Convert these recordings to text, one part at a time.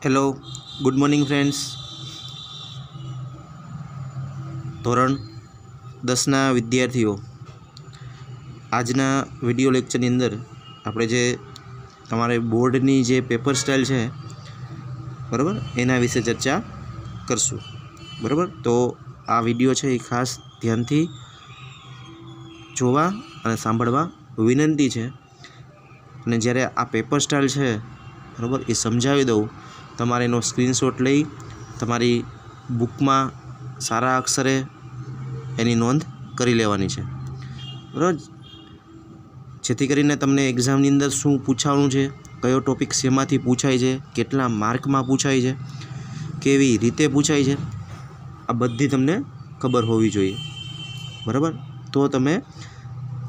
Hello, good morning friends. ધોરણ 10ના વિદ્યાર્થીઓ, આજના વિડીયો લેક્ચરની અંદર આપણે જે તમારે બોર્ડની જે પેપર સ્ટાઇલ છે બરાબર, એના વિશે ચર્ચા કરશું. બરાબર, તો આ વિડીયો છે એ ખાસ ધ્યાનથી જોવા અને સાંભળવા વિનંતી છે. અને જ્યારે આ પેપર સ્ટાઇલ છે બરાબર એ સમજાવી દઉં, તમારે એનો સ્ક્રીનશોટ લઈ તમારી બુકમાં સારા અક્ષરે એની નોંધ કરી લેવાની છે. બરાબર, જેથી કરીને તમને એક્ઝામની અંદર શું પૂછવાનું છે, કયો ટૉપિક શેમાંથી પૂછાય છે, કેટલા માર્કમાં પૂછાય છે, કેવી રીતે પૂછાય છે, આ બધી તમને ખબર હોવી જોઈએ. બરાબર, તો તમે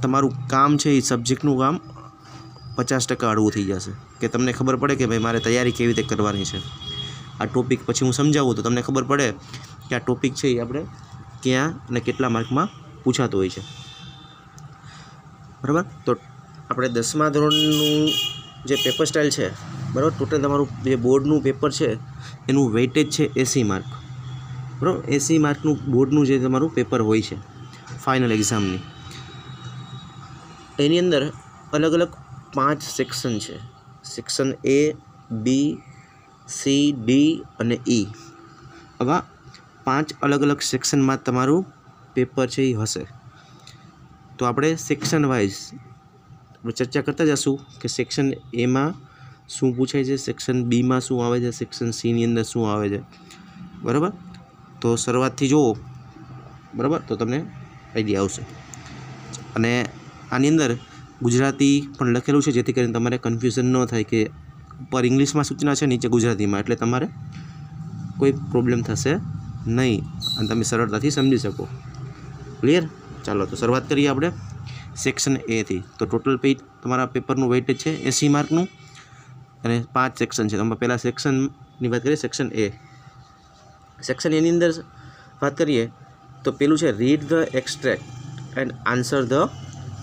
તમારું કામ છે એ સબ્જેક્ટનું કામ 50% હળવું થઈ જશે, કે તમને ખબર પડે કે ભાઈ મારે તૈયારી કેવી રીતે કરવાની છે. આ ટૉપિક પછી હું સમજાવું તો તમને ખબર પડે કે આ ટૉપિક છે એ આપણે ક્યાં અને કેટલા માર્કમાં પૂછાતો હોય છે. બરાબર, તો આપણે 10મા ધોરણનું જે પેપર સ્ટાઇલ છે બરાબર, ટોટલ તમારું જે બોર્ડનું પેપર છે એનું વેઇટેજ છે 80 માર્ક. બરાબર, 80 માર્કનું બોર્ડનું જે તમારું પેપર હોય છે ફાઇનલ એક્ઝામની, એની અંદર અલગ અલગ 5 સેક્શન છે. Section A, B, C, D અને E. આવા 5 અલગ અલગ સેક્શનમાં તમારું પેપર છે એ હશે. તો આપણે સેક્શન વાઇઝ ચર્ચા કરતા જશું કે સેક્શન Aમાં શું પૂછાય છે, સેક્શન Bમાં શું આવે છે, સેક્શન Cની અંદર શું આવે છે. બરાબર, તો શરૂઆતથી જુઓ બરાબર, તો તમને આઈડિયા આવશે. અને આની અંદર ગુજરાતી પણ લખેલું છે, જેથી કરીને તમારે કન્ફ્યુઝન ન થાય કે ઉપર ઇંગ્લિશમાં સૂચના છે, નીચે ગુજરાતીમાં, એટલે તમારે કોઈ પ્રોબ્લેમ થશે નહીં અને તમે સરળતાથી સમજી શકો. ક્લિયર? ચાલો, તો શરૂઆત કરીએ આપણે સેક્શન Aથી. તો ટોટલ પેજ તમારા પેપરનું વેઇટેજ છે 80 માર્કનું અને 5 સેક્શન છે. તમે પહેલાં સેક્શનની વાત કરીએ, સેક્શન A. સેક્શન Aની અંદર વાત કરીએ તો પેલું છે read the extract and answer the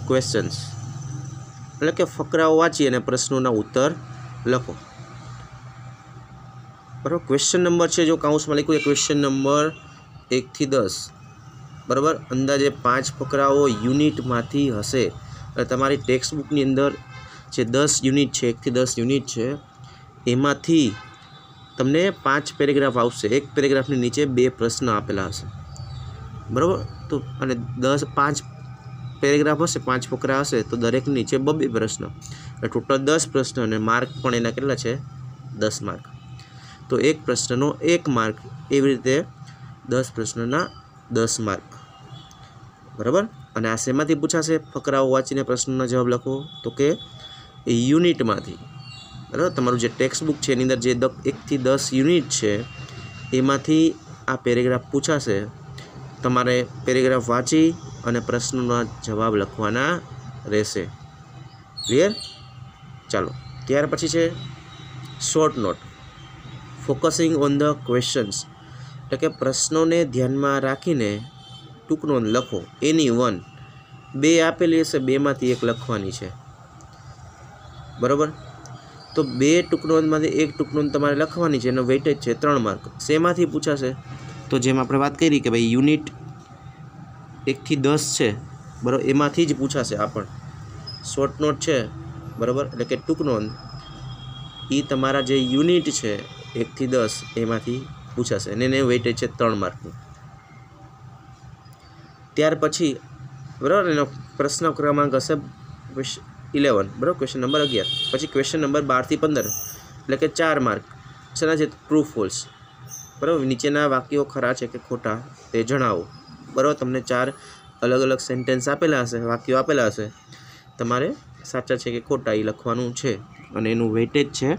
questions, એટલે કે ફકરાઓ વાંચી અને પ્રશ્નોના ઉત્તર લખો. બરાબર, ક્વેશ્ચન નંબર છે જો કાઉન્સમાં લખ્યું છે ક્વેશ્ચન નંબર 1 થી 10. બરાબર, અંદાજે 5 ફકરાઓ યુનિટમાંથી હશે. એટલે તમારી ટેક્સ્ટ બુકની અંદર જે 10 યુનિટ છે, 1 થી 10 યુનિટ છે, એમાંથી તમને 5 પેરેગ્રાફ આવશે. એક પેરેગ્રાફની નીચે 2 પ્રશ્ન આપેલા હશે. બરાબર, તો અને 5 પેરેગ્રાફ હશે, 5 ફકરા હશે, તો દરેકની નીચે 2 પ્રશ્ન, એટલે ટોટલ 10 પ્રશ્ન અને માર્ક પણ એના કેટલા છે? 10 માર્ક. તો એક પ્રશ્નનો 1 માર્ક, એવી રીતે 10 પ્રશ્નના 10 માર્ક. બરાબર, અને આ શેમાંથી પૂછાશે? ફકરાઓ વાંચીને પ્રશ્નોના જવાબ લખો, તો કે યુનિટમાંથી. બરાબર, તમારું જે ટેક્સ્ટ બુક છે એની અંદર જે 1 થી 10 યુનિટ છે એમાંથી આ પેરેગ્રાફ પૂછાશે. તમારે પેરેગ્રાફ વાંચી અને પ્રશ્નોના જવાબ લખવાના રહેશે. ક્લિયર? ચાલો, ત્યાર પછી છે short note, focusing on the questions, એટલે કે પ્રશ્નોને ધ્યાનમાં રાખીને ટૂંક નોંધ લખો. એની 1, 2 આપેલી હશે, 2માંથી 1 લખવાની છે. બરાબર, તો 2 ટૂંક નોંધમાંથી 1 ટૂંક નોંધ તમારે લખવાની છે, એનો વેઇટેજ છે 3 માર્ક. શેમાંથી પૂછાશે? તો જેમ આપણે વાત કરી કે ભાઈ યુનિટ 1 થી 10 છે બરાબર, એમાંથી જ પૂછાશે. આ પણ શોર્ટ નોટ છે બરાબર, એટલે કે ટૂંક નોંધ, એ તમારા જે યુનિટ છે 1 થી 10 એમાંથી પૂછાશે અને એને વેઇટેજ છે 3 માર્કનું. ત્યાર પછી બરાબર એનો પ્રશ્ન ક્રમાંક હશે 11, બરાબર, ક્વેશ્ચન નંબર 11. પછી ક્વેશ્ચન નંબર 12 થી 15, એટલે કે 4 માર્ક. શેના છે? True false. બરાબર, નીચેના વાક્યો ખરા છે કે ખોટા તે જણાવો. બરાબર, તમને 4 અલગ અલગ સેન્ટેન્સ આપેલા હશે, વાક્યો આપેલા હશે, તમારે સાચા છે કે ખોટા એ લખવાનું છે અને એનું વેઇટેજ છે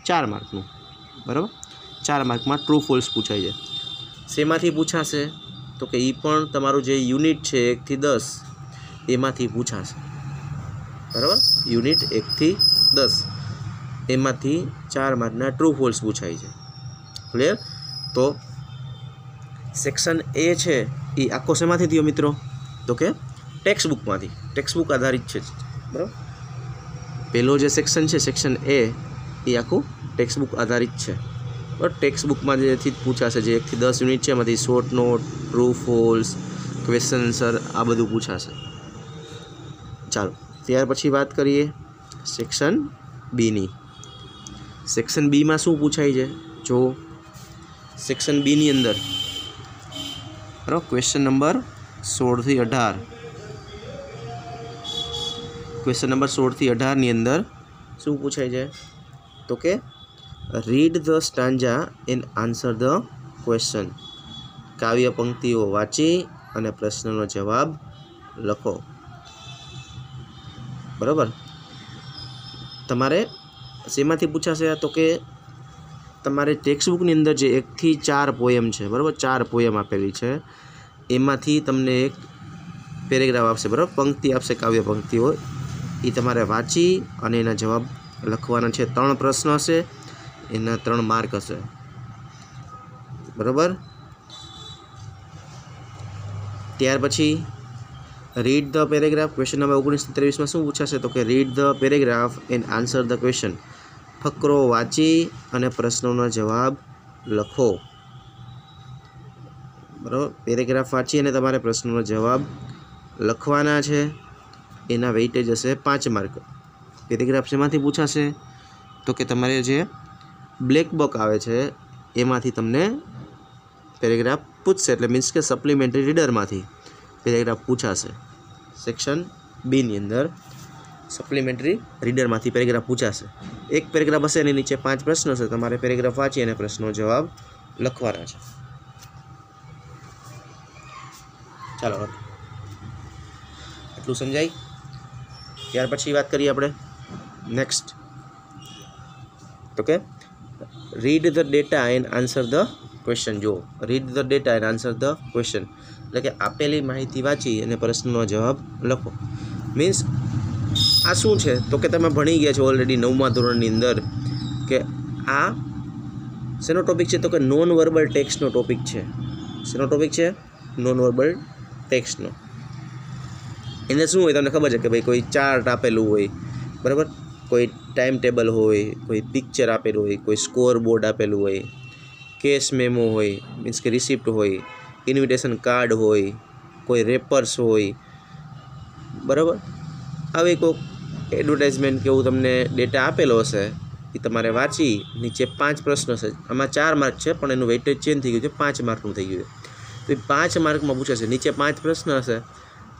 4 માર્કનું. બરાબર, 4 માર્કમાં ટ્રુ ફોલ્સ પૂછાય છે. શેમાંથી પૂછાશે? તો કે એ પણ તમારું જે યુનિટ છે 1 થી 10 એમાંથી પૂછાશે. બરાબર, યુનિટ 1 થી 10 એમાંથી 4 માર્કના ટ્રુ ફોલ્સ પૂછાય છે. ક્લિયર? તો સેક્શન A છે એ આખો શેમાંથી થયો મિત્રો? તો કે ટેક્સ્ટ બુકમાંથી. ટેક્સ્ટ બુક આધારિત છે. બરાબર, પહેલો જે સેક્શન છે સેક્શન A એ આખું ટેક્સ્ટ બુક આધારિત છે બરાબર। ટેક્સ્ટ બુકમાં જેથી પૂછાશે, જે 1 થી 10 યુનિટ છે એમાંથી short note, true false, question answer આ બધું પૂછાશે। ચાલો ત્યાર પછી વાત કરીએ સેક્શન બીની। સેક્શન બીમાં શું પૂછાય છે? જો સેક્શન બીની અંદર બરાબર ક્વેશ્ચન નંબર 16 થી 18, ક્વેશ્ચન નંબર 16 થી 18 ની અંદર શું પૂછાય છે? તો કે read the stanza and answer the question, કાવ્ય પંક્તિઓ વાંચી અને પ્રશ્નનો જવાબ લખો બરાબર। તમારે શેમાંથી પૂછાશે? તો કે તમારે ટેક્સ્ટ બુકની અંદર જે 1 થી 4 પોયમ છે બરાબર, 4 પોયમ આપેલી છે, એમાંથી તમને એક પેરેગ્રાફ આપશે બરાબર, પંક્તિ આપશે, કાવ્ય પંક્તિઓ, એ તમારે વાંચી અને એના જવાબ લખવાના છે। 3 પ્રશ્ન હશે, એના 3 માર્ક હશે બરાબર। ત્યાર પછી read the paragraph, question number 19 થી 23માં શું પૂછાશે? તો કે read the paragraph and answer the question, ફકરો વાંચી અને પ્રશ્નોનો જવાબ લખો બરાબર। પેરેગ્રાફ વાંચી અને તમારે પ્રશ્નોનો જવાબ લખવાના છે, એના વેઇટેજ હશે 5 માર્ક। પેરેગ્રાફ શેમાંથી પૂછાશે? તો કે તમારે જે બ્લેક બુક આવે છે એમાંથી તમને પેરેગ્રાફ પૂછશે, એટલે મીન્સ કે સપ્લિમેન્ટરી રીડરમાંથી પેરેગ્રાફ પૂછાશે। સેક્શન બીની અંદર સપ્લિમેન્ટરી રીડરમાંથી પેરેગ્રાફ પૂછાશે। એક પેરેગ્રાફ હશે, એની નીચે 5 પ્રશ્નો હશે, તમારે પેરેગ્રાફ વાંચી અને પ્રશ્નનો જવાબ લખવાના છે। ચાલો આટલું સમજાય। ત્યાર પછી વાત કરીએ આપણે નેક્સ્ટ, તો કે read the data and answer the question. જો read the data and answer the question એટલે કે આપેલી માહિતી વાંચી અને પ્રશ્નનો જવાબ લખો। મીન્સ આ શું છે? તો કે તમે ભણી ગયા છો ઓલરેડી 9મા ધોરણની અંદર કે આ શેનો ટોપિક છે? તો કે નોન વર્બલ ટેક્સ્ટનો ટોપિક છે। શેનો ટોપિક છે? નોન વર્બલ ટેક્સ્ટનો। એને શું હોય તમને ખબર છે કે ભાઈ કોઈ ચાર્ટ આપેલું હોય બરાબર, કોઈ ટાઈમ ટેબલ હોય, કોઈ પિક્ચર આપેલું હોય, કોઈ સ્કોર બોર્ડ આપેલું હોય, કેશ મેમો હોય, મીન્સ કે રિસિપ્ટ હોય, ઇન્વિટેશન કાર્ડ હોય, કોઈ રેપર્સ હોય બરાબર। આવી કોઈક એડવર્ટાઇઝમેન્ટ કે એવું તમને ડેટા આપેલો હશે, એ તમારે વાંચી નીચે 5 પ્રશ્ન હશે, આમાં 4 માર્ક છે પણ એનું વેઇટેજ ચેન્જ થઈ ગયું છે, 5 માર્કનું થઈ ગયું છે। તો એ 5 માર્કમાં પૂછાશે, નીચે 5 પ્રશ્ન હશે,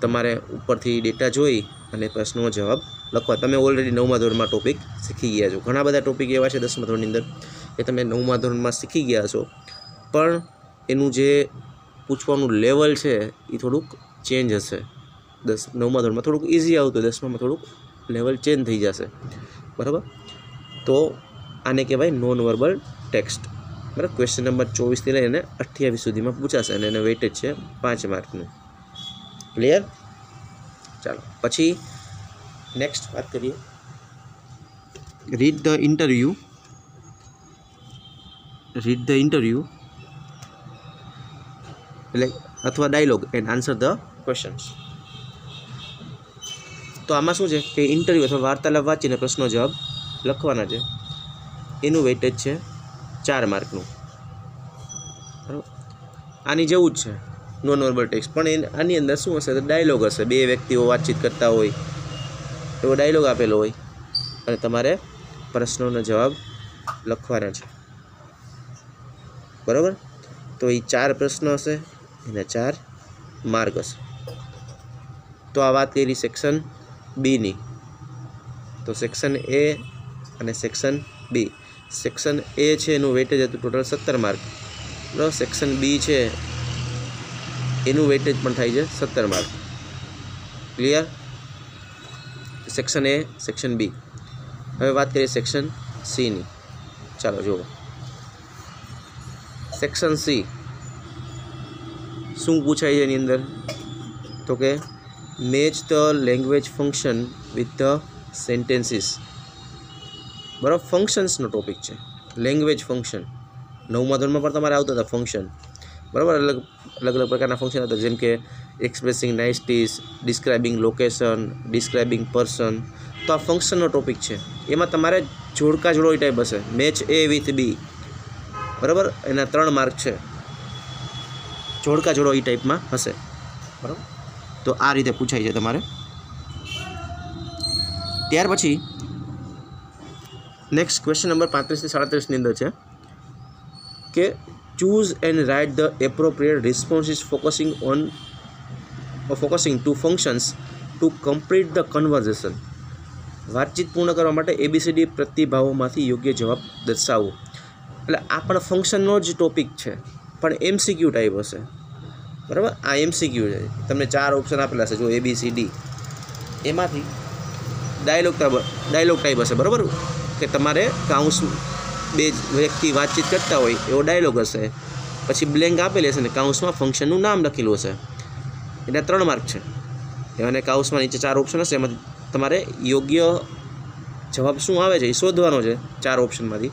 તમારે ઉપરથી ડેટા જોઈ અને પ્રશ્નનો જવાબ લખવા। તમે ઓલરેડી 9મા ધોરણમાં ટોપિક શીખી ગયા છો। ઘણા બધા ટોપિક એવા છે 10મા ધોરણની અંદર કે તમે 9મા ધોરણમાં શીખી ગયા છો, પણ એનું જે પૂછવાનું લેવલ છે એ થોડુંક ચેન્જ હશે। 9મા ધોરણમાં થોડુંક ઇઝી આવતું, 10મામાં થોડુંક લેવલ ચેન્જ થઈ જશે બરાબર। તો આને કહેવાય નોન વર્બલ ટેક્સ્ટ બરાબર। ક્વેશ્ચન નંબર 24થી લઈને 28 સુધીમાં પૂછાશે અને એનું વેઇટેજ છે 5 માર્કનું। ક્લિયર? ચાલો પછી નેક્સ્ટ વાત કરીએ read the interview. Read the interview એટલે અથવા dialogue and answer the questions. તો આમાં શું છે કે ઇન્ટરવ્યૂ અથવા વાર્તાલાપ વાંચીને પ્રશ્નો જવાબ લખવાના છે, એનું વેઇટેજ છે 4 માર્કનું બરાબર। આની જેવું જ છે નોન વર્બલ ટેક્સ્ટ, પણ આની અંદર શું હશે? તો ડાયલોગ હશે, 2 વ્યક્તિઓ વાતચીત કરતા હોય એવો ડાયલોગ આપેલો હોય અને તમારે પ્રશ્નોનો જવાબ લખવાના છે બરાબર। તો એ 4 પ્રશ્નો હશે, એના 4 માર્ક હશે। તો આ વાત કરી સેક્શન બીની। તો સેક્શન એ અને સેક્શન બી। સેક્શન એ છે એનું વેઇટેજ હતું ટોટલ 17 માર્ક બરાબર। સેક્શન બી છે એનું વેઇટેજ પણ થાય છે 17 mark. Clear? Section A, section B. હવે વાત કરીએ સેક્શન સીની। ચાલો જુઓ સેક્શન સી શું પૂછાય છે એની અંદર? તો કે match the language function with the sentences બરાબર। ફંક્શન્સનો ટોપિક છે, લેંગ્વેજ ફંક્શન। 9મા ધોરણમાં પણ તમારે આવતા હતા ફંક્શન બરાબર, અલગ અલગ પ્રકારના ફંક્શન હતા, જેમ કે expressing niceties, describing location, describing person, तो आ फंक्शननो टॉपिक है। एमां तमारे जोड़का जोड़ो ए टाइप हशे, मैच ए विथ बी, बराबर। एना 3 मार्क है, जोड़का जोड़ो ई टाइप में हशे, बराबर। तो आ रीते पूछाय छे तमारे। त्यार पछी नेक्स्ट क्वेश्चन नंबर 35 થી 37 ની અંદર છે કે choose and write the appropriate responses focusing to functions to complete the conversation. વાતચીત પૂર્ણ કરવા માટે ABCD પ્રતિભાવોમાંથી યોગ્ય જવાબ દર્શાવો. એટલે આ પણ ફંક્શનનો જ ટોપિક છે, પણ MCQ ટાઈપ હશે, બરાબર। આ MCQ છે, તમને 4 ઓપ્શન આપેલા છે જો ABCD, એમાંથી ડાયલોગ ટાઈપ હશે, બરાબર। કે તમારે કાઉન્સ બે વ્યક્તિ વાતચીત કરતા હોય એવો ડાયલોગ હશે, પછી બ્લેન્ક આપેલી હશે ને કાઉન્સમાં ફંક્શનનું નામ લખેલું હશે, એના 3 માર્ક છે। અને કાઉન્સમાં નીચે 4 ઓપ્શન હશે, એમાં તમારે યોગ્ય જવાબ શું આવે છે એ શોધવાનો છે। 4 ઓપ્શનમાંથી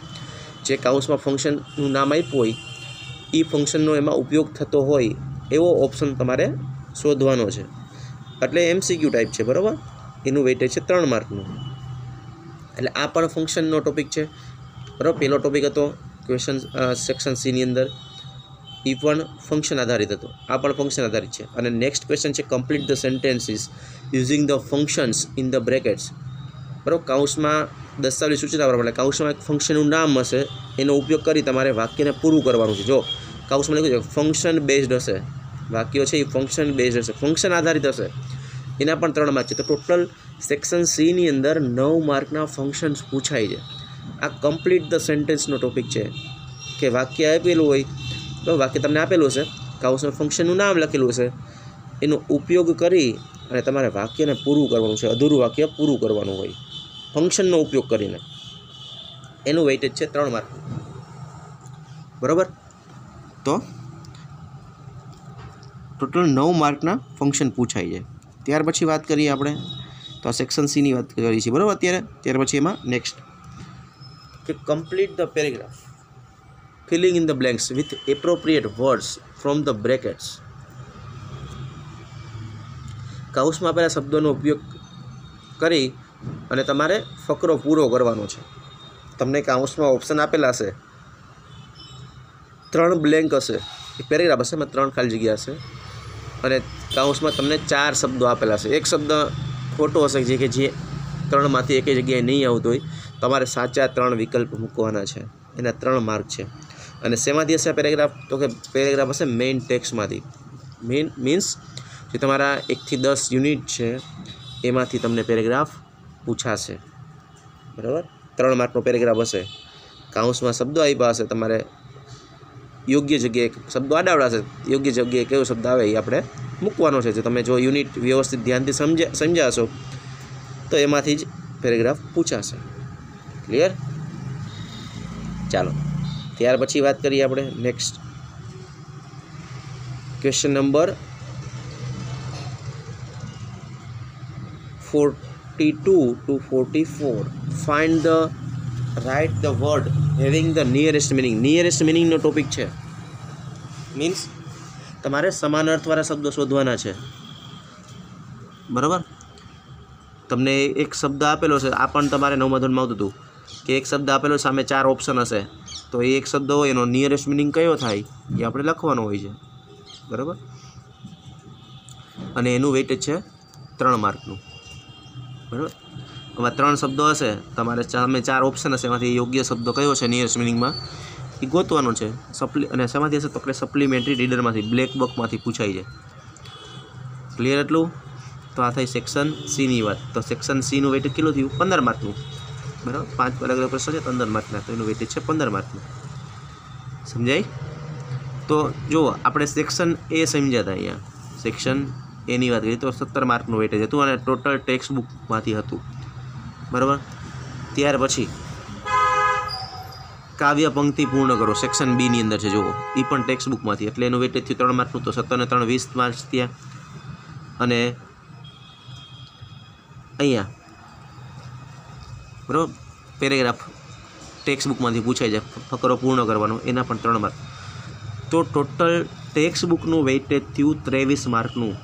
જે કાઉન્સમાં ફંક્શનનું નામ આપ્યું હોય એ ફંક્શનનો એમાં ઉપયોગ થતો હોય એવો ઓપ્શન તમારે શોધવાનો છે। એટલે MCQ ટાઈપ છે, બરાબર। એનું વેઇટેજ છે 3 માર્કનું। એટલે આ પણ ફંક્શનનો ટોપિક છે, બરાબર। પહેલો ટોપિક હતો ક્વેશ્ચન સેક્શન સી ની અંદર, એ પણ ફંક્શન આધારિત હતો, આ પણ ફંક્શન આધારિત છે। અને નેક્સ્ટ ક્વેશ્ચન છે complete the sentences using the functions in the brackets, બરાબર। કાઉન્સમાં દસ્તાવેજ સૂચના પ્રમાણે કાઉન્સમાં એક ફંક્શનનું નામ હશે, એનો ઉપયોગ કરી તમારે વાક્યને પૂરું કરવાનું છે। જો કાઉન્સમાં લખ્યું છે ફંક્શન બેઝડ હશે, વાક્યો છે એ ફંક્શન બેઝડ હશે, ફંક્શન આધારિત હશે, એના પણ 3 માર્ક છે। તો ટોટલ સેક્શન સી ની અંદર 9 માર્કના ફંક્શન્સ પૂછાય છે। આ કમ્પ્લીટ ધ સેન્ટેન્સનો ટોપિક છે કે વાક્ય આપેલું હોય, તો વાક્ય તમને આપેલું હશે, કાઉન્સમાં ફંક્શનનું નામ લખેલું હશે, એનો ઉપયોગ કરી અને તમારે વાક્યને પૂરું કરવાનું છે, અધૂરું વાક્ય પૂરું કરવાનું હોય ફંક્શનનો ઉપયોગ કરીને। એનું વેઇટેજ છે 3 માર્ક, બરાબર। તો ટોટલ 9 માર્કના ફંક્શન પૂછાય છે। ત્યાર પછી વાત કરીએ આપણે, તો આ સેક્શન સી ની વાત કરીએ છીએ, બરાબર અત્યારે। ત્યાર પછી એમાં નેક્સ્ટ કે complete the paragraph filling in the blanks with appropriate words from the brackets. કાઉન્સમાં આપેલા શબ્દોનો ઉપયોગ કરી અને તમારે ફકરો પૂરો કરવાનો છે। તમને કાઉન્સમાં ઓપ્શન આપેલા હશે, 3 બ્લેન્ક હશે, એક પેરેગ્રાફ હશે, એમાં 3 ખાલી જગ્યા હશે, અને કાઉન્સમાં તમને 4 શબ્દો આપેલા હશે, એક શબ્દ ખોટો હશે જે કે જે 3માંથી એક જગ્યાએ નહીં આવતો હોય, તમારે સાચા 3 વિકલ્પ મૂકવાના છે, એના 3 માર્ક છે। અને શેમાંથી હશે પેરેગ્રાફ, તો કે પેરેગ્રાફ હશે મેઇન ટેક્સ્ટમાંથી। મેઇન મીન્સ જે તમારા 1 થી 10 યુનિટ છે એમાંથી તમને પેરેગ્રાફ પૂછાશે, બરાબર। 3 માર્કનો પેરેગ્રાફ હશે, કાઉન્સમાં શબ્દો આપ્યા હશે, તમારે યોગ્ય જગ્યાએ શબ્દો આડાવડા છે, યોગ્ય જગ્યાએ કયો શબ્દ આવે એ આપણે મૂકવાનો છે। જો તમે જો યુનિટ વ્યવસ્થિત ધ્યાનથી સમજાશો તો એમાંથી જ પેરેગ્રાફ પૂછાશે। ક્લિયર? ચાલો ત્યાર પછી વાત કરીએ આપણે next question number 42 to 44. Find the write the word having the nearest meaning. Nearest meaning no topic છે, મીન્સ તમારે સમાન અર્થવાળા શબ્દો શોધવાના છે, બરાબર। તમને એક શબ્દ આપેલો છે, આ પણ તમારે 9મા ધોરણમાં આવતું હતું કે એક શબ્દ આપેલો સામે 4 ઓપ્શન હશે, તો એ એક શબ્દ હોય એનો નિયરેસ્ટ મિનિંગ કયો થાય એ આપણે લખવાનો હોય છે, બરાબર। અને એનું વેઇટેજ છે 3 માર્કનું, બરાબર। આમાં 3 શબ્દો હશે, તમારે સામે 4 ઓપ્શન હશે, એમાંથી યોગ્ય શબ્દ કયો છે નિયરેસ્ટ મિનિંગમાં એ ગોતવાનો છે। અને શેમાંથી હશે તો આપણે સપ્લિમેન્ટરી રીડરમાંથી, બ્લેક બોક્સમાંથી પૂછાય છે। ક્લિયર એટલું? તો આ થઈ સેક્શન સીની વાત। તો સેક્શન સીનું વેઇટેજ કેટલું થયું? 15 માર્કનું, બરાબર। 5 અલગ અલગ પ્રશ્નો છે, 15 માર્કના, તો એનું વેઇટેજ છે 15 માર્કનું। સમજાય? તો જુઓ આપણે સેક્શન એ સમજ્યા હતા, અહીંયા સેક્શન એની વાત કરીએ તો 17 માર્કનું વેઇટેજ હતું અને ટોટલ ટેક્સ્ટ બુકમાંથી હતું, બરાબર। ત્યાર પછી કાવ્ય પંક્તિ પૂર્ણ કરો, સેક્શન બીની અંદર છે, જુઓ એ પણ ટેક્સ્ટ બુકમાંથી, એટલે એનું વેઇટેજ થયું 3 માર્કનું, તો 17 ને 3 20 માર્ક્સ થયા। અને અહીંયા બરાબર પેરેગ્રાફ ટેક્સ્ટ બુકમાંથી પૂછાય છે, ફકરો પૂર્ણ કરવાનો, એના પણ 3 માર્ક। તો ટોટલ ટેક્સ્ટ બુકનું વેઇટેજ થયું 23 માર્કનું,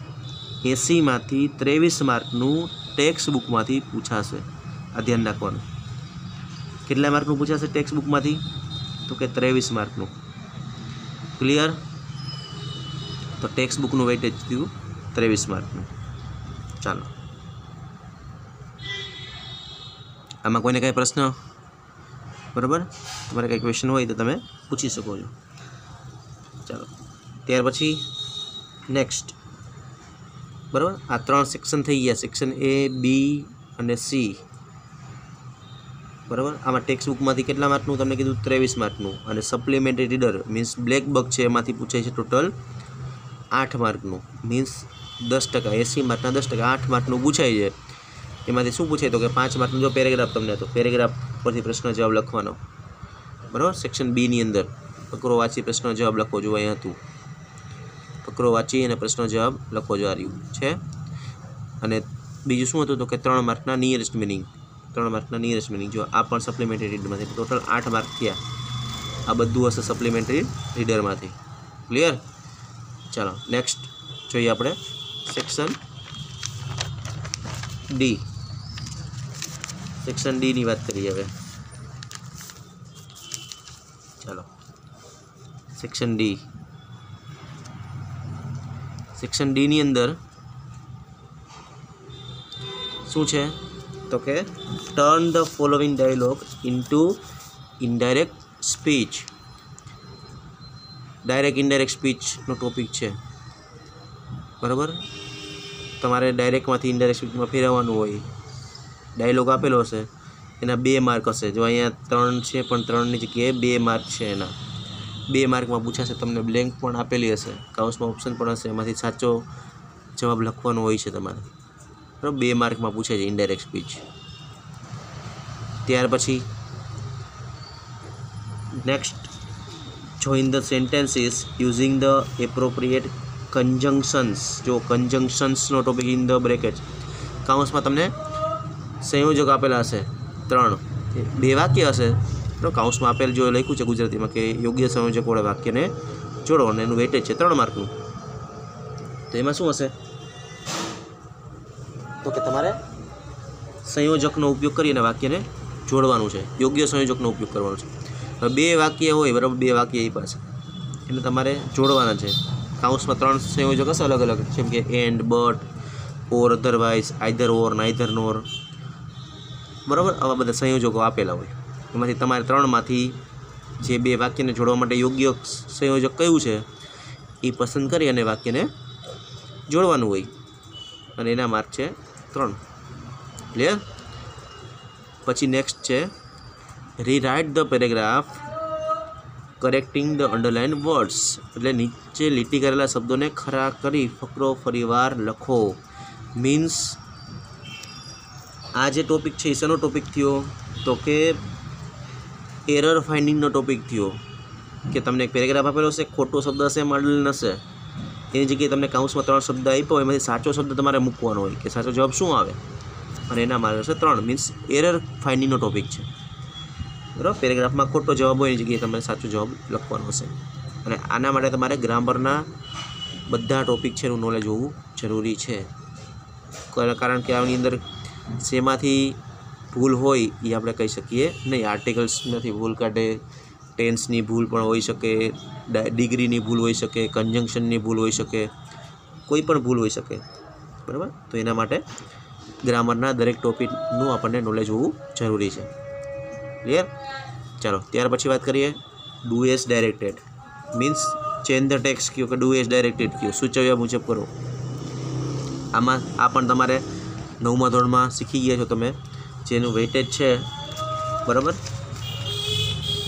80માંથી 23 માર્કનું ટેક્સ્ટ બુકમાંથી પૂછાશે, आ ध्यान राखवानुं। કેટલા માર્કનું પૂછાશે ટેક્સ્ટ બુકમાંથી? તો કે 23 માર્કનું। ક્લિયર? તો ટેક્સ્ટ બુકનું વેઇટેજ થયું 23 માર્કનું। ચાલો, આમાં કોઈને કાંઈ પ્રશ્ન? બરાબર, તમારે કંઈ ક્વેશ્ચન હોય તો તમે પૂછી શકો છો। ચાલો, ત્યાર પછી નેક્સ્ટ, બરાબર, આ 3 સેક્શન થઈ ગયા, સેક્શન A, B અને C। બરાબર, આમાં ટેક્સ્ટ બુકમાંથી કેટલા માર્કનું તમને કીધું? 23 માર્કનું। અને supplementary reader means black buck છે, એમાંથી પૂછાય છે ટોટલ 8 માર્કનું, મીન્સ 10%, 80 માર્કના 10%, 8 માર્કનું પૂછાય છે। એમાંથી શું પૂછાય? તો કે 5 માર્કનું જો પેરેગ્રાફ તમને, તો પેરેગ્રાફ પરથી પ્રશ્ન જવાબ લખવાનો। બરાબર, સેક્શન B ની અંદર ફકરો વાંચી પ્રશ્ન જવાબ લખો જો, અહીંયા હતું ફકરો વાંચી અને પ્રશ્ન જવાબ લખો જો, આ રહ્યું છે। અને બીજું શું હતું? તો કે 3 માર્કના નિયરેસ્ટ મિનિંગ, 3 માર્કના નિયરેસ્ટ મિનિંગ જો, આ પણ સપ્લિમેન્ટરી રીડરમાંથી ટોટલ 8 માર્ક થયા। આ બધું હશે સપ્લિમેન્ટરી રીડરમાંથી। ક્લિયર? ચાલો નેક્સ્ટ જોઈએ આપણે સેક્શન D। સેક્શન D ની વાત કરીએ હવે। ચાલો, સેક્શન D, સેક્શન D ની અંદર શું છે? તો કે turn the following dialogue into indirect speech. Direct indirect સ્પીચનો ટોપિક છે। બરાબર, તમારે ડાયરેક્ટમાંથી ઇનડાયરેક્ટ સ્પીચમાં ફેરવવાનું હોય। ડાયલોગ આપેલો હશે, એના 2 માર્ક હશે જો, અહીંયા 3 છે પણ 3ની જગ્યાએ 2 માર્ક છે એના। 2 માર્કમાં પૂછાશે, તમને બ્લેન્ક પણ આપેલી હશે, કાઉન્સમાં ઓપ્શન પણ હશે, એમાંથી સાચો જવાબ લખવાનો હોય છે તમારે। બરાબર, 2 માર્કમાં પૂછે છે ઇનડાયરેક્ટ સ્પીચ। ત્યાર પછી next, join the sentences using the appropriate conjunctions. જો કન્જંક્શન્સનો ટોપિક ઇન ધ બ્રેકેટ, કાઉન્સમાં તમને સંયોજક આપેલા હશે 3, 2 વાક્ય હશે, તો કાઉન્સમાં આપેલ જો લખ્યું છે ગુજરાતીમાં કે યોગ્ય સંયોજકવાળા વાક્યને જોડો, અને એનું વેટેજ છે 3 માર્કનું। તો એમાં શું હશે? તો કે તમારે સંયોજકનો ઉપયોગ કરીને વાક્યને જોડવાનું છે, યોગ્ય સંયોજકનો ઉપયોગ કરવાનો છે। હવે 2 વાક્ય હોય, બરાબર, 2 વાક્ય એ પાસે એને તમારે જોડવાના છે। કાઉન્સમાં 3 સંયોજક હશે અલગ અલગ, જેમ કે and, but, or, otherwise, either or, neither nor, બરાબર, આવા બધા સંયોજકો આપેલા હોય। એમાંથી તમારે 3માંથી જે 2 વાક્યને જોડવા માટે યોગ્ય સંયોજક કયું છે એ પસંદ કરી અને વાક્યને જોડવાનું હોય, અને એના માર્ક છે 3। ક્લિયર? પછી નેક્સ્ટ છે rewrite the paragraph correcting the underline words. એટલે નીચે લીટી કરેલા શબ્દોને ખરા કરી ફકરો ફરીવાર લખો। મીન્સ આ જે ટોપિક છે એ શેનો ટોપિક થયો? તો કે એરર ફાઇન્ડિંગનો ટોપિક થયો, કે તમને એક પેરેગ્રાફ આપેલો હશે, ખોટો શબ્દ હશે, અંડરલાઇન હશે, એની જગ્યાએ તમને કાઉન્સમાં 3 શબ્દ આપ્યો હોય, એમાંથી સાચો શબ્દ તમારે મૂકવાનો હોય કે સાચો જવાબ શું આવે, અને એના માર્ક હશે 3। મીન્સ એરર ફાઇન્ડિંગનો ટોપિક છે। બરાબર, પેરેગ્રાફમાં ખોટો જવાબ હોય એની જગ્યાએ તમારે સાચો જવાબ લખવાનો હશે। અને આના માટે તમારે ગ્રામરના બધા ટોપિક છે એનું નોલેજ હોવું જરૂરી છે, કારણ કે આની અંદર શેમાંથી ભૂલ હોય એ આપણે કહી શકીએ નહીં। આર્ટિકલ્સમાંથી ભૂલ કાઢે, ટેન્સની ભૂલ પણ હોઈ શકે, ડિગ્રીની ભૂલ હોઈ શકે, કન્જંક્શનની ભૂલ હોઈ શકે, કોઈ પણ ભૂલ હોઈ શકે। બરાબર, તો એના માટે ગ્રામરના દરેક ટોપિકનું આપણને નોલેજ હોવું જરૂરી છે। ક્લિયર? ચાલો, ત્યાર પછી વાત કરીએ do as directed. Means change the text કયો કે ડુ એઝ ડાયરેક્ટેડ કયો, સૂચવ્યા મુજબ કરો। આમાં આ પણ તમારે 9મા ધોરણમાં શીખી ગયા છો તમે, જેનું વેઇટેજ છે, બરાબર,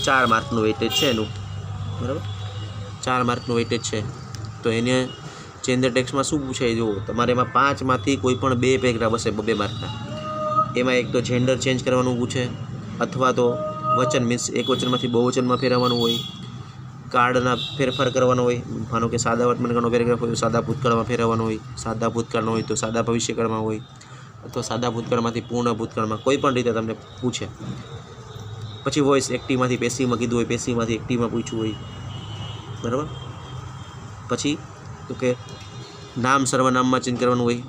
4 માર્કનું વેઇટેજ છે એનું, બરાબર, 4 માર્કનું વેઇટેજ છે। તો એને ચેન્જ ધ ટેક્સ્ટમાં શું પૂછાય? જુઓ, તમારે એમાં 5માંથી કોઈ પણ 2 પેરેગ્રાફ હશે 2 માર્કના, એમાં એક તો જેન્ડર ચેન્જ કરવાનું પૂછે, અથવા તો વચન મીન્સ એક વચનમાંથી બહુવચનમાં ફેરવવાનું હોય, કાર્ડના ફેરફાર કરવાનો હોય। માનો કે સાદા વર્તમાનકાળનો પેરેગ્રાફ હોય તો સાદા ભૂતકાળમાં ફેરવવાનો હોય, સાદા ભૂતકાળનો હોય તો સાદા ભવિષ્યકાળમાં હોય, અથવા સાદા ભૂતકાળમાંથી પૂર્ણ ભૂતકાળમાં, કોઈ પણ રીતે તમને પૂછે। પછી વોઇસ એક્ટિવમાંથી પેસિવમાં કીધું હોય, પેસિવમાંથી એક્ટિવમાં પૂછ્યું હોય, બરાબર। પછી તો કે નામ સર્વનામમાં ચેન્જ કરવાનું હોય,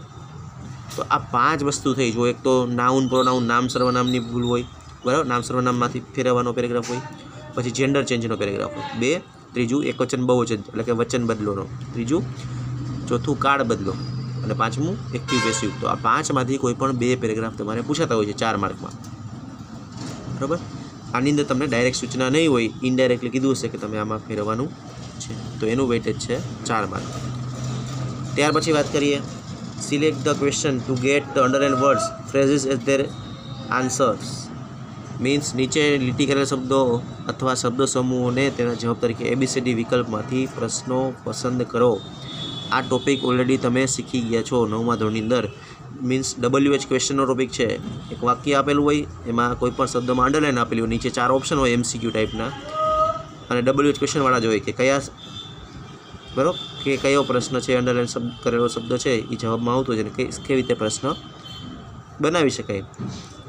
तो आ 5 वस्तु थई। जो एक तो नाउन प्रोनाउन नाम सर्वनामनी भूल होय, बराबर, नाम सर्वनाममांथी फेरवવાનો पेरेग्राफ होय, पछी जेन्डर चेन्जनो पेरेग्राफ होय 2, त्रीजुं एकवचन बहुवचन એટલે કે વચન બદલોનો, ત્રીજું ચોથું કાળ બદલો અને પાંચમું એક્ટિવ પેસિવ। તો આ 5માંથી કોઈ પણ 2 પેરેગ્રાફ તમારે પૂછાતા હોય છે 4 માર્કમાં, બરાબર। આની અંદર તમને ડાયરેક્ટ સૂચના નહીં હોય, ઇનડાયરેક્ટલી કીધું હશે કે તમે આમાં ફેરવવાનું છે, તો એનું વેઇટેજ છે 4 માર્ક। ત્યાર પછી વાત કરીએ, select the question to get the underline words phrases as their answers. Means નીચે લીટી કરેલા શબ્દો અથવા શબ્દ સમૂહોને તેના જવાબ તરીકે ABCD વિકલ્પમાંથી પ્રશ્નો પસંદ કરો। આ ટોપિક ઓલરેડી તમે શીખી ગયા છો 9મા ધોરણની અંદર। મીન્સ WH ક્વેશ્ચનનો ટોપિક છે। એક વાક્ય આપેલું હોય, એમાં કોઈ પણ શબ્દમાં અંડરલાઇન આપેલી હોય, નીચે 4 ઓપ્શન હોય MCQ ટાઈપના, અને WH ક્વેશ્ચનવાળા જ હોય કે કયા, બરાબર, કે કયો પ્રશ્ન છે, અંડરલાઇન શબ્દ કરેલો શબ્દ છે એ જવાબમાં આવતો છે ને કેવી રીતે પ્રશ્ન બનાવી શકાય।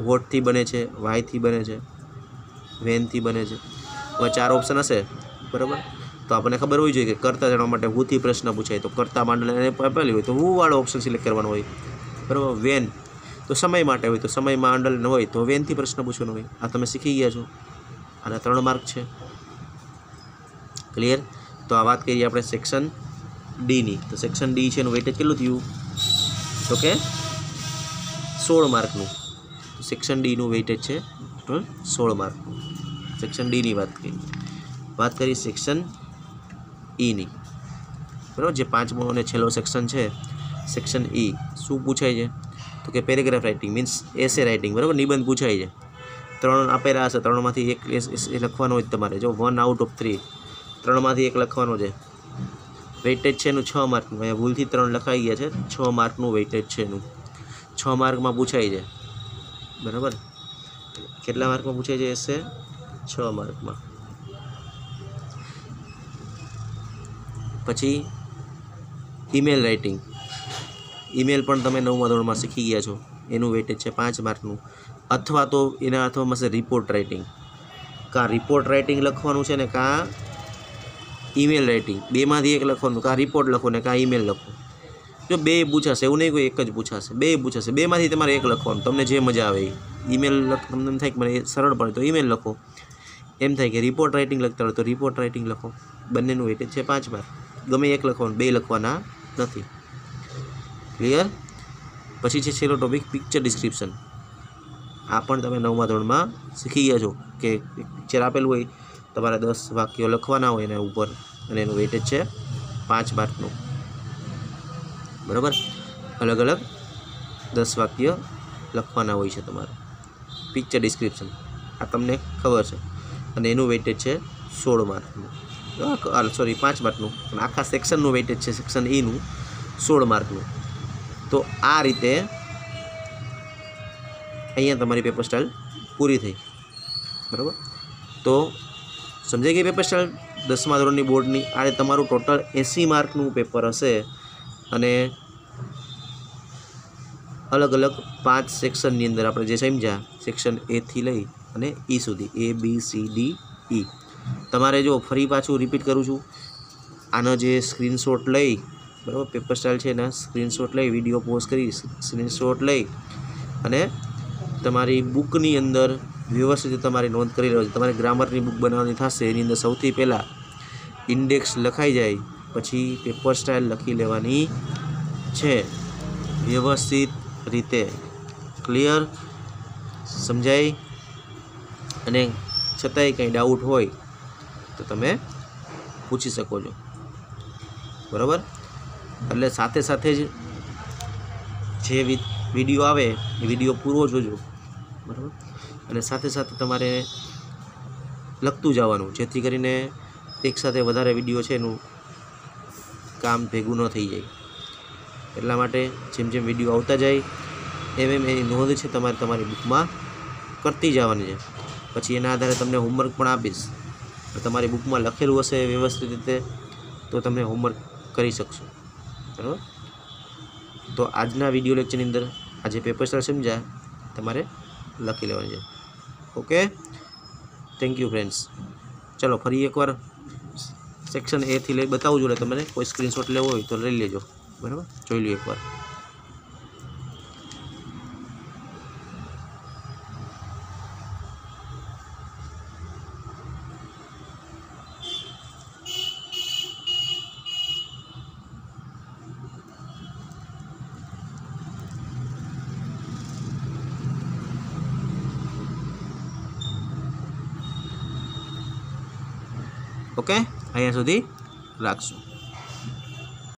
વોટથી બને છે, વાયથી બને છે, વેનથી બને છે, હવે 4 ઓપ્શન હશે, બરાબર। તો આપણને ખબર હોવી જોઈએ કે કરતા જાણવા માટે હુથી પ્રશ્ન પૂછાય, તો કરતા માંડલાને આપેલી હોય તો હું વાળો ઓપ્શન સિલેક્ટ કરવાનો હોય, બરાબર। વેન તો સમય માટે હોય, તો સમયમાં અંડરલાઇન હોય તો વેનથી પ્રશ્ન પૂછવાનો હોય। આ તમે શીખી ગયા છો, આના 3 માર્ક છે, ક્લિયર। તો આ વાત કરીએ આપણે સેક્શન ડીની। તો સેક્શન ડી છે એનું વેઇટેજ કેટલું થયું, તો કે 16 માર્કનું। તો સેક્શન ડીનું વેઇટેજ છે 16 માર્કનું। સેક્શન ડીની વાત કરી સેક્શન ઈની, બરાબર, જે 5મો અને છેલ્લો સેક્શન છે સેક્શન ઈ। શું પૂછાય છે, તો કે paragraph writing, means essay writing, બરાબર, નિબંધ પૂછાય છે। 3 આપેલા હશે, 3માંથી 1 લખવાનો હોય તમારે, જો 1 આઉટ ઓફ 3, 3માંથી 1 લખવાનો છે। વેઇટેજ છે એનું 6 માર્કનું, અહીંયા ભૂલથી 3 લખાઈ ગયા છે, 6 માર્કનું વેઇટેજ છે એનું, 6 માર્કમાં પૂછાય છે, બરાબર। કેટલા માર્કમાં પૂછાય છે એસે, 6 માર્કમાં। પછી ઈમેલ રાઇટિંગ, ઈમેલ પણ તમે 9મા ધોરણમાં શીખી ગયા છો, એનું વેઇટેજ છે 5 માર્કનું। અથવા તો એના અર્થમાં હશે રિપોર્ટ રાઇટિંગ, કાં રિપોર્ટ રાઇટિંગ લખવાનું છે ને કાં ઈમેલ રાઇટિંગ, 2માંથી 1 લખવાનું, કાં રિપોર્ટ લખો ને કાં ઈમેલ લખો। જો 2 પૂછાશે, એવું નહીં કોઈ એક જ પૂછાશે, 2 પૂછાશે, 2માંથી તમારે 1 લખવાનું, તમને જે મજા આવે। ઈમેલ તમને એમ થાય કે મને સરળ પડે તો ઈમેલ લખો, એમ થાય કે રિપોર્ટ રાઇટિંગ લખતા હોય તો રિપોર્ટ રાઇટિંગ લખો। બંનેનું વેઇટેજ છે 5 માર્ક, ગમે 1 લખવાનું, 2 લખવાના નથી, ક્લિયર। પછી છે છેલ્લો ટોપિક પિક્ચર ડિસ્ક્રિપ્શન। આ પણ તમે 9મા ધોરણમાં શીખી ગયા છો કે એક પિક્ચર આપેલું હોય, તમારે 10 વાક્યો લખવાના હોય એના ઉપર, અને એનું વેઇટેજ છે 5 માર્કનું, બરાબર। અલગ અલગ 10 વાક્ય લખવાના હોય છે તમારે, પિક્ચર ડિસ્ક્રિપ્શન, આ તમને ખબર છે, અને એનું વેઇટેજ છે 16 માર્કનું, સોરી 5 માર્કનું, અને આખા સેક્શનનું વેઇટેજ છે સેક્શન ઈનું 16 માર્કનું। તો આ રીતે અહીંયા તમારી પેપર સ્ટાઇલ પૂરી થઈ, બરાબર। તો સમજાઈ ગઈ પેપર સ્ટાઇલ 10મા ધોરણની બોર્ડની। આ તમારું ટોટલ 80 માર્કનું પેપર હશે, અને અલગ અલગ 5 સેક્શનની અંદર આપણે જે સમજ્યા, સેક્શન એથી લઈ અને ઈ સુધી, ABCD E। તમારે જો ફરી પાછું રિપીટ કરું છું, આનો જે સ્ક્રીનશોટ લઈ, બરાબર, પેપર સ્ટાઇલ છે એના સ્ક્રીનશોટ લઈ, વિડીયો પોઝ કરી સ્ક્રીનશોટ લઈ અને તમારી બુકની અંદર વ્યવસ્થિત તમારી નોંધ કરી લેવાની। તમારે ગ્રામરની બુક બનાવવાની થશે, એની અંદર સૌથી પહેલાં ઇન્ડેક્સ લખાઈ જાય, પછી પેપર સ્ટાઇલ લખી લેવાની છે વ્યવસ્થિત રીતે, ક્લિયર, સમજાય। અને છતાંય કંઈ ડાઉટ હોય તો તમે પૂછી શકો છો, બરાબર। એટલે સાથે સાથે જ જે વિડીયો આવે એ વિડીયો પૂરો જોજો, બરાબર, અને સાથે સાથે તમારે લખતું જવાનું, જેથી કરીને એકસાથે વધારે વિડીયો છે એનું કામ ભેગું ન થઈ જાય। એટલા માટે જેમ જેમ વિડીયો આવતા જાય એમ એમ એની નોંધ છે તમારે તમારી બુકમાં કરતી જવાની છે। પછી એના આધારે તમને હોમવર્ક પણ આપીશ, તમારી બુકમાં લખેલું હશે વ્યવસ્થિત રીતે તો તમે હોમવર્ક કરી શકશો, બરાબર। તો આજના વિડીયો લેક્ચરની અંદર આજે પેપર સ્ટાઇલ સમજ્યા તમારે લખી લેવાની છે, ઓકે। Thank you friends. ચલો ફરી એકવાર સેક્શન એથી લઈ બતાવું છું, એટલે તમને કોઈ સ્ક્રીનશોટ લેવો હોય તો લઈ લેજો, બરાબર, જોઈ લો એકવાર। ઓકે, અહીંયા સુધી રાખશું.